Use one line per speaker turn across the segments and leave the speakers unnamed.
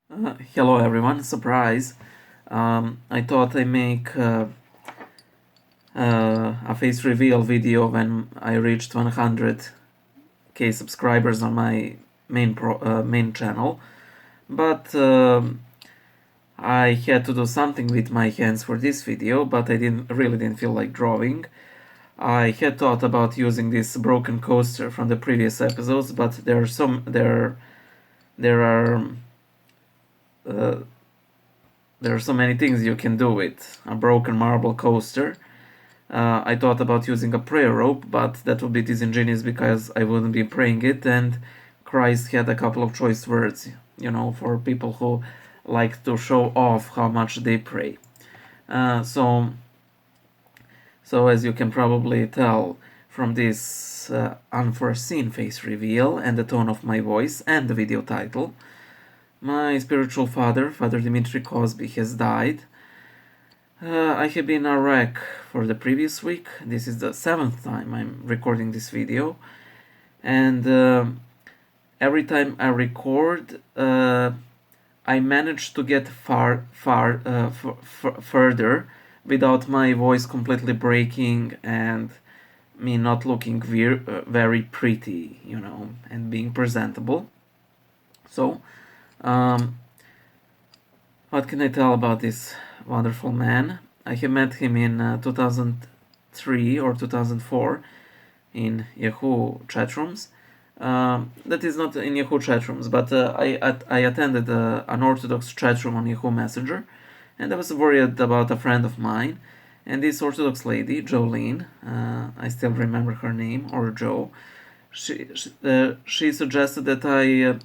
Hello everyone, surprise. I thought I make a face reveal video when I reached 100k subscribers on my main channel, but I had to do something with my hands for this video, but I didn't feel like drawing. I had thought about using this broken coaster from the previous episodes, but there are uh, there are so many things you can do with a broken marble coaster. I thought about using a prayer rope, but that would be disingenuous because I wouldn't be praying it, and Christ had a couple of choice words, for people who like to show off how much they pray. Uh, so, so as you can probably tell from this unforeseen face reveal and the tone of my voice and the video title, my spiritual father, Father Dimitri Cozby, has died. I have been a wreck for the previous week. This is the 7th time I'm recording this video, and every time I record, I manage to get further without my voice completely breaking and me not looking very pretty, and being presentable. So, um, what can I tell about this wonderful man? I have met him in 2003 or 2004 in Yahoo chatrooms. That is not in Yahoo chatrooms, but I attended an Orthodox chatroom on Yahoo Messenger, and I was worried about a friend of mine. And this Orthodox lady, Jolene, I still remember her name, or Joe, she suggested that I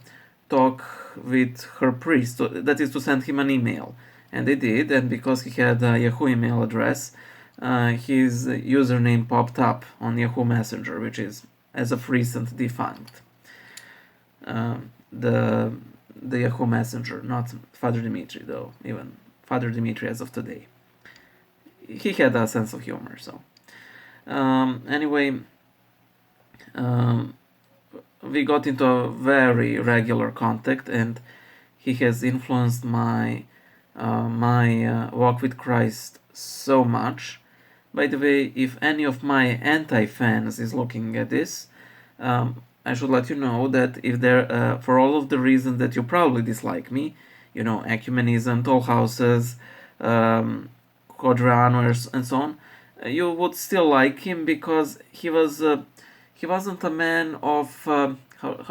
talk with her priest, that is to send him an email. And I did, and because he had a Yahoo email address, his username popped up on Yahoo Messenger, which is as of recent defunct. The Yahoo Messenger, not Father Dimitri though, even Father Dimitri as of today. He had a sense of humor, so. Anyway, we got into a very regular contact, and he has influenced my walk with Christ so much. By the way, if any of my anti-fans is looking at this, I should let you know that if there, for all of the reasons that you probably dislike me, ecumenism, toll houses, quadranners, and so on, you would still like him because he wasn't a man of how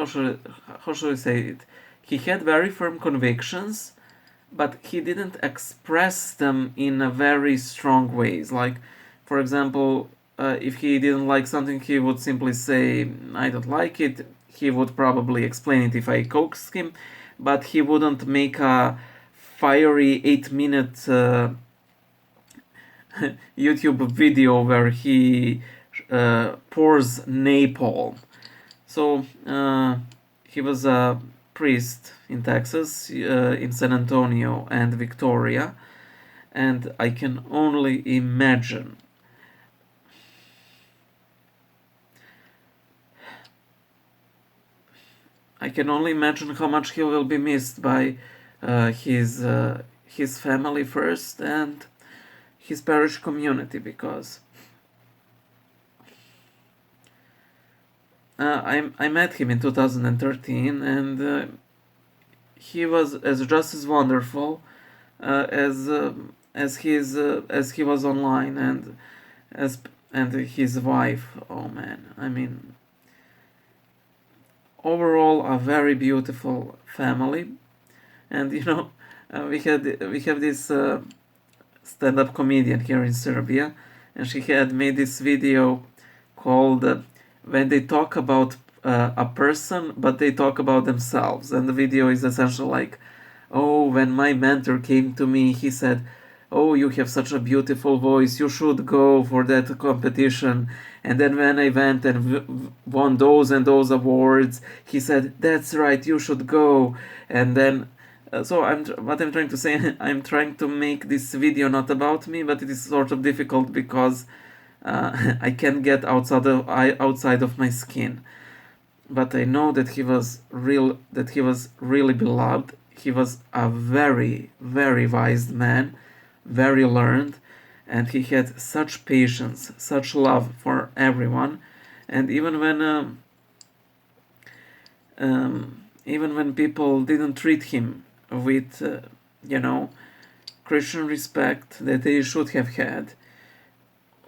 should I say it? He had very firm convictions, but he didn't express them in a very strong ways. Like, for example, if he didn't like something, he would simply say, "I don't like it." He would probably explain it if I coaxed him, but he wouldn't make a fiery 8-minute YouTube video where he pours napalm. So he was a priest in Texas, in San Antonio and Victoria, and I can only imagine how much he will be missed by his family first and his parish community, because I met him in 2013, and he was just as wonderful as he was online, and his wife. Oh man, I mean, overall a very beautiful family. And we have this stand-up comedian here in Serbia, and she had made this video called "When They Talk About a Person, but They Talk About Themselves." And the video is essentially like, "Oh, when my mentor came to me, he said, 'Oh, you have such a beautiful voice. You should go for that competition.' And then when I went and won those and those awards, he said, 'That's right, you should go.' And then so what I'm trying to say, I'm trying to make this video not about me, but it is sort of difficult because I can't get outside of my skin. But I know that he was really beloved. he was a very, very wise man, very learned, and he had such patience, such love for everyone. And even when people didn't treat him with, you know, Christian respect that they should have had,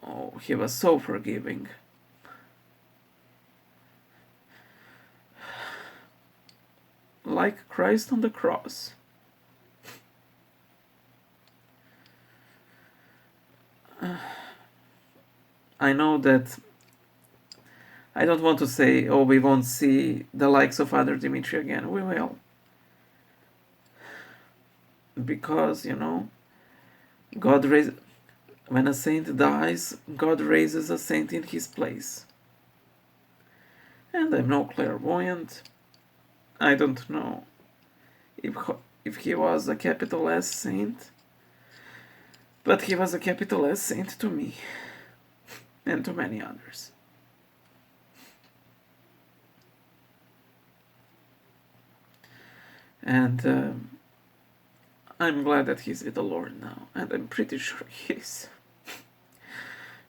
oh, he was so forgiving. Like Christ on the cross. I know that I don't want to say, oh, we won't see the likes of Father Dimitri again. We will. Because, God raises. When a saint dies, God raises a saint in his place. And I'm no clairvoyant. I don't know if he was a capital S saint, but he was a capital S saint to me and to many others. And I'm glad that he's with the Lord now, and I'm pretty sure he is.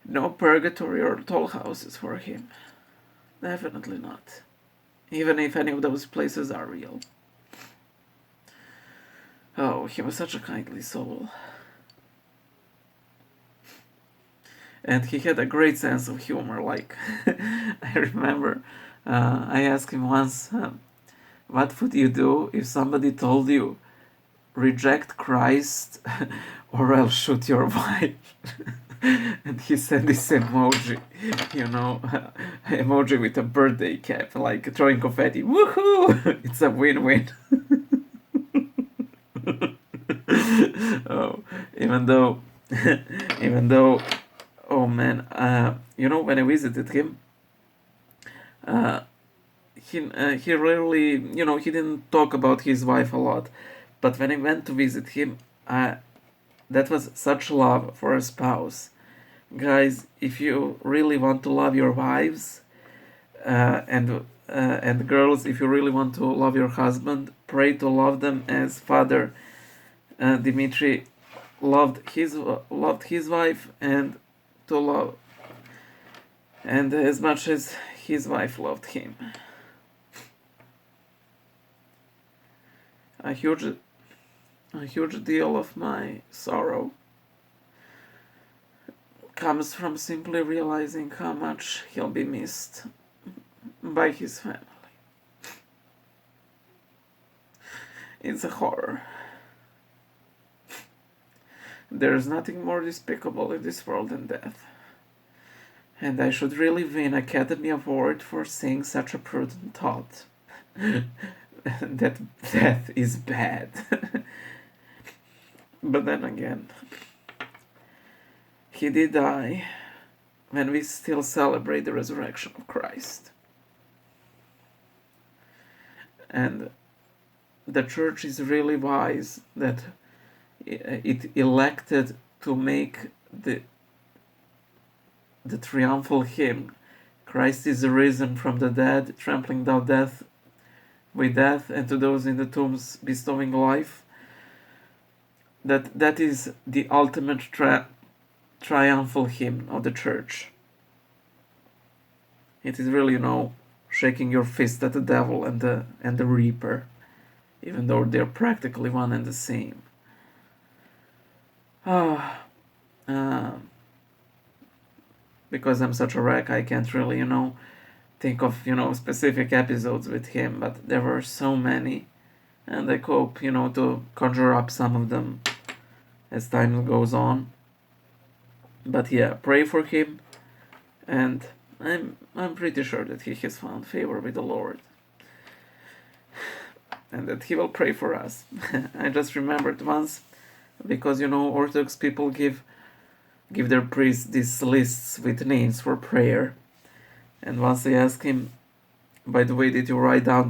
No purgatory or toll houses for him. Definitely not. Even if any of those places are real. Oh, he was such a kindly soul. And he had a great sense of humor. Like, I remember I asked him once, what would you do if somebody told you, reject Christ or else shoot your wife? And he sent this emoji, emoji with a birthday cap, like throwing confetti. Woohoo! It's a win-win. Oh, even though, oh man, when I visited him, he rarely, he didn't talk about his wife a lot, but when I went to visit him, that was such love for a spouse. Guys, if you really want to love your wives, and girls, if you really want to love your husband, pray to love them as Father Dimitri loved his wife, and to love, and as much as his wife loved him. A huge deal of my sorrow comes from simply realizing how much he'll be missed by his family. It's a horror. There's nothing more despicable in this world than death. And I should really win Academy Award for saying such a prudent thought. That death is bad. But then again, he did die when we still celebrate the resurrection of Christ. And the church is really wise that it elected to make the triumphal hymn, Christ is risen from the dead, trampling down death with death, and to those in the tombs bestowing life. That is the ultimate triumphal hymn of the church. It is really, shaking your fist at the devil and the reaper, even though they're practically one and the same. Because I'm such a wreck, I can't really, think of, specific episodes with him, but there were so many, and I hope, to conjure up some of them as time goes on. But yeah, pray for him, and I'm pretty sure that he has found favor with the Lord, and that he will pray for us. I just remembered once, because Orthodox people give their priests these lists with names for prayer, and once I asked him, by the way, did you write down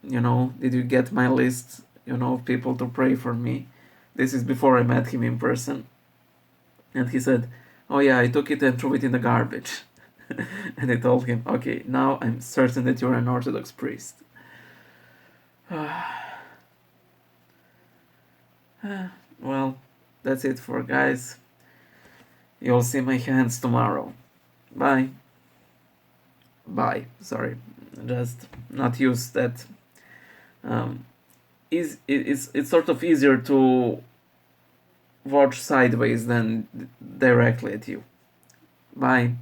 did you get my list, of people to pray for me? This is before I met him in person. And he said, oh yeah, I took it and threw it in the garbage. And I told him, okay, now I'm certain that you're an Orthodox priest. Well, that's it for guys. You'll see my hands tomorrow. Bye. Bye. Sorry, just not use that. Um, it's sort of easier to watch sideways than directly at you. Bye.